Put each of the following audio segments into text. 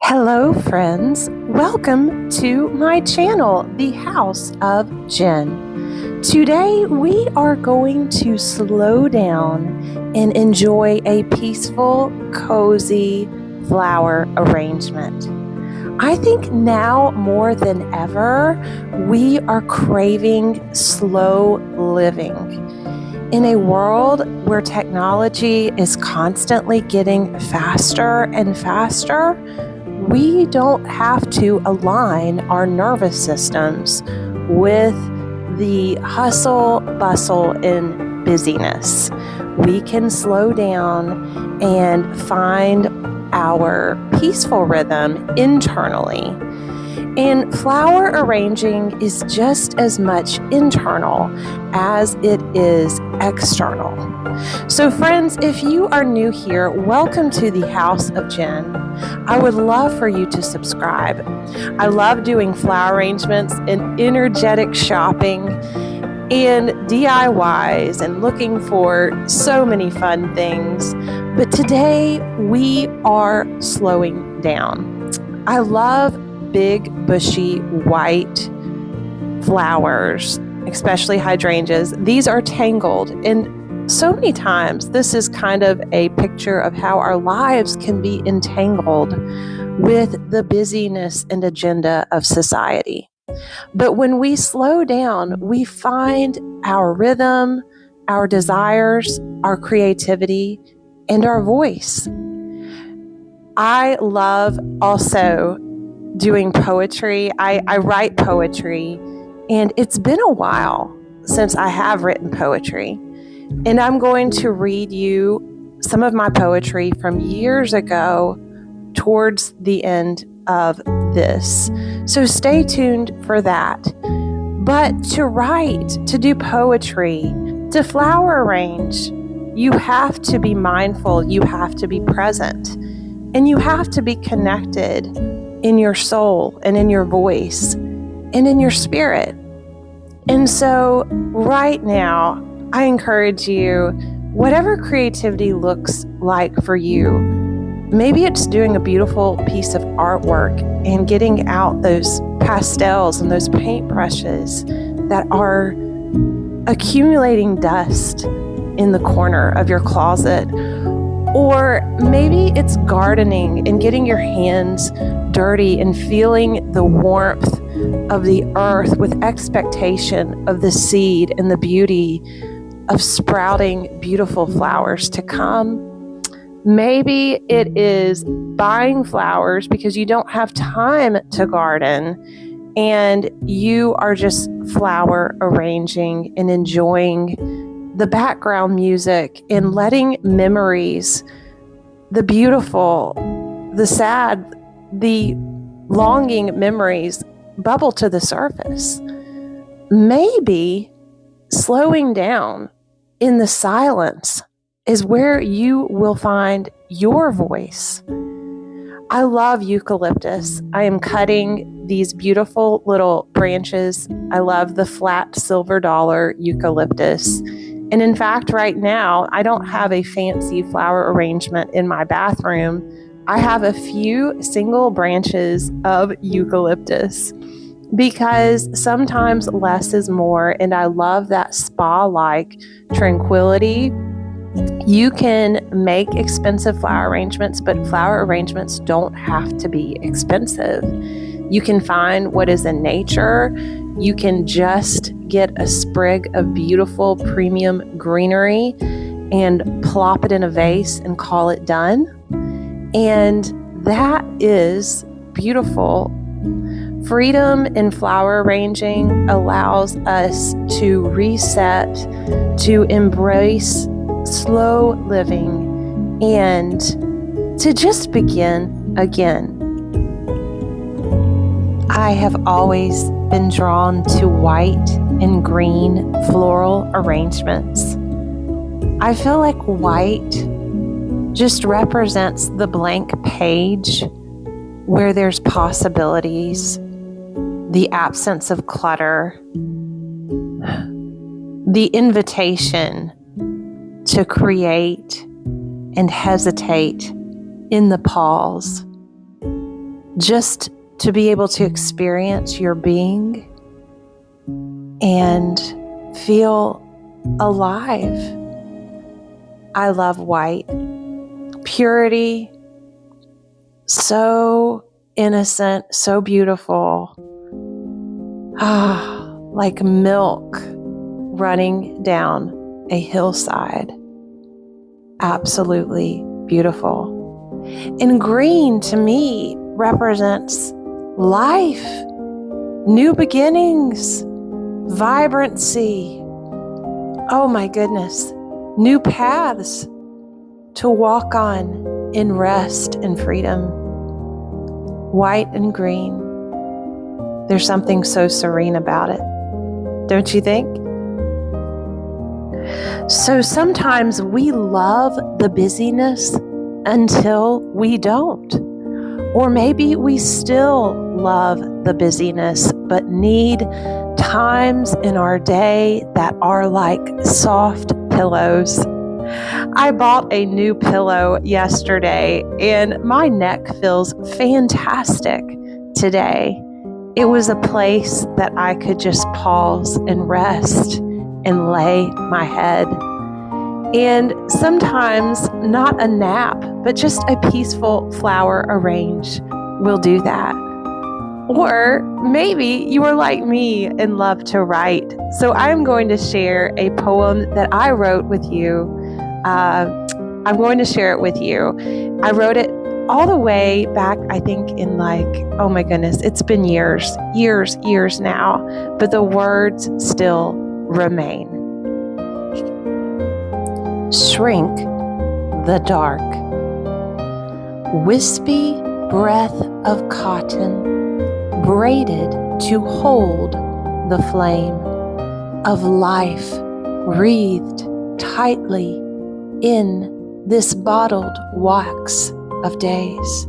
Hello, friends. Welcome to my channel, The House of Jen. Today, we are going to slow down and enjoy a peaceful, cozy flower arrangement. I think now more than ever, we are craving slow living. In a world where technology is constantly getting faster and faster, we don't have to align our nervous systems with the hustle, bustle, and busyness. We can slow down and find our peaceful rhythm internally. And flower arranging is just as much internal as it is external. So friends, if you are new here, welcome to the House of Jen. I would love for you to subscribe. I love doing flower arrangements and energetic shopping and DIYs and looking for so many fun things. But today we are slowing down. I love big, bushy, white flowers, especially hydrangeas. These are tangled, and so many times this is kind of a picture of how our lives can be entangled with the busyness and agenda of society. But when we slow down, we find our rhythm, our desires, our creativity, and our voice. I love also doing poetry. I write poetry, and it's been a while since I have written poetry. And I'm going to read you some of my poetry from years ago towards the end of this. So stay tuned for that. But to write, to do poetry, to flower arrange, you have to be mindful, you have to be present, and you have to be connected in your soul and in your voice and in your spirit. And so right now, I encourage you, whatever creativity looks like for you, maybe it's doing a beautiful piece of artwork and getting out those pastels and those paintbrushes that are accumulating dust in the corner of your closet. Or maybe it's gardening and getting your hands dirty and feeling the warmth of the earth with expectation of the seed and the beauty of sprouting beautiful flowers to come. Maybe it is buying flowers because you don't have time to garden and you are just flower arranging and enjoying the background music and letting memories, the beautiful, the sad, the longing memories bubble to the surface. Maybe slowing down in the silence is where you will find your voice. I love eucalyptus. I am cutting these beautiful little branches. I love the flat silver dollar eucalyptus. And in fact, right now, I don't have a fancy flower arrangement in my bathroom. I have a few single branches of eucalyptus because sometimes less is more, and I love that spa-like tranquility. You can make expensive flower arrangements, but flower arrangements don't have to be expensive. You can find what is in nature. You can just get a sprig of beautiful premium greenery and plop it in a vase and call it done. And that is beautiful. Freedom in flower arranging allows us to reset, to embrace slow living, and to just begin again. I have always been drawn to white and green floral arrangements. I feel like white just represents the blank page where there's possibilities, the absence of clutter, the invitation to create and hesitate in the pause. just to be able to experience your being and feel alive. I love white. Purity, so innocent, so beautiful. Like milk running down a hillside. Absolutely beautiful. And green to me represents life, new beginnings, vibrancy. Oh my goodness, new paths to walk on in rest and freedom. White and green. There's something so serene about it, don't you think? So sometimes we love the busyness until we don't. Or maybe we still love the busyness, but need times in our day that are like soft pillows. I bought a new pillow yesterday and my neck feels fantastic today. It was a place that I could just pause and rest and lay my head. And sometimes not a nap, but just a peaceful flower arrange will do that. Or maybe you are like me and love to write. So I'm going to share a poem that I wrote with you. I'm going to share it with you. I wrote it all the way back, I think in oh my goodness, it's been years now, but the words still remain. Shrink the dark. Wispy breath of cotton, braided to hold the flame of life, wreathed tightly in this bottled wax of days,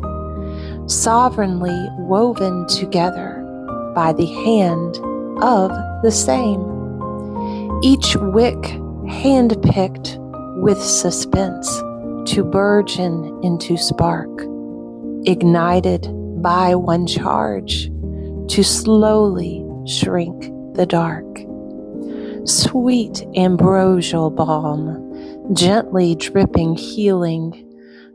sovereignly woven together by the hand of the same, each wick hand-picked with suspense to burgeon into spark, ignited by one charge to slowly shrink the dark. Sweet ambrosial balm, gently dripping healing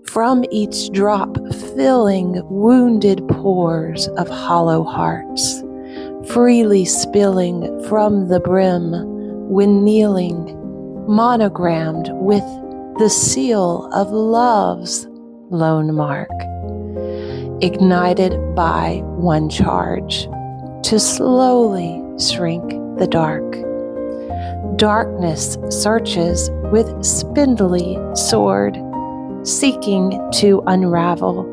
from each drop, filling wounded pores of hollow hearts, freely spilling from the brim when kneeling, monogrammed with the seal of love's lone mark, ignited by one charge to slowly shrink the dark. Darkness searches with spindly sword, seeking to unravel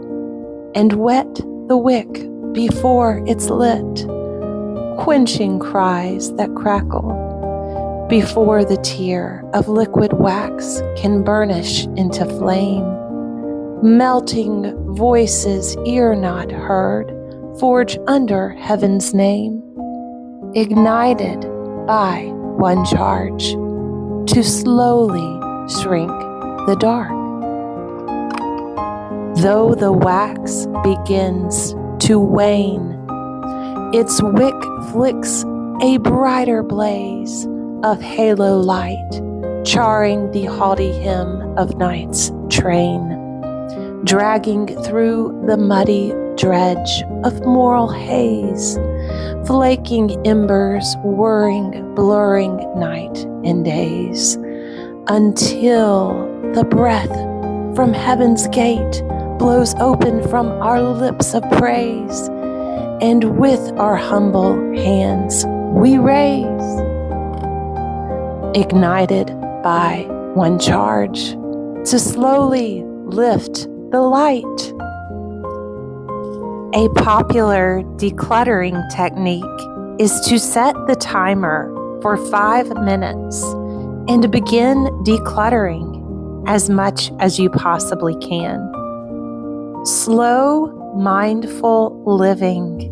and wet the wick before it's lit, quenching cries that crackle before the tear of liquid wax can burnish into flame, melting voices ear not heard forge under heaven's name, ignited by one charge to slowly shrink the dark. Though the wax begins to wane, its wick flicks a brighter blaze of halo light, charring the haughty hymn of night's train, dragging through the muddy dredge of moral haze, flaking embers, whirring, blurring night and days, until the breath from heaven's gate blows open from our lips of praise, and with our humble hands we raise, ignited by one charge, to slowly lift the light. A popular decluttering technique is to set the timer for 5 minutes and begin decluttering as much as you possibly can. Slow, mindful living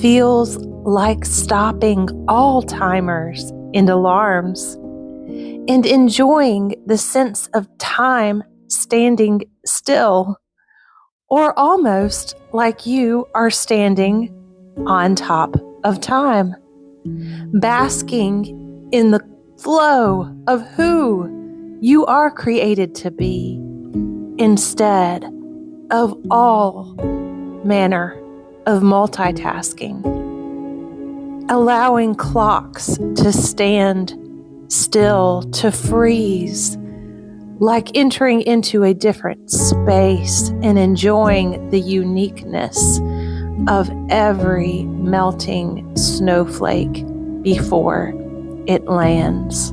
feels like stopping all timers and alarms and enjoying the sense of time standing still or almost like you are standing on top of time, basking in the flow of who you are created to be, instead of all manner of multitasking, allowing clocks to stand still, to freeze, like entering into a different space and enjoying the uniqueness of every melting snowflake before it lands.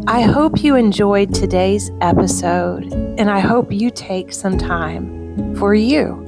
I hope you enjoyed today's episode, and I hope you take some time for you.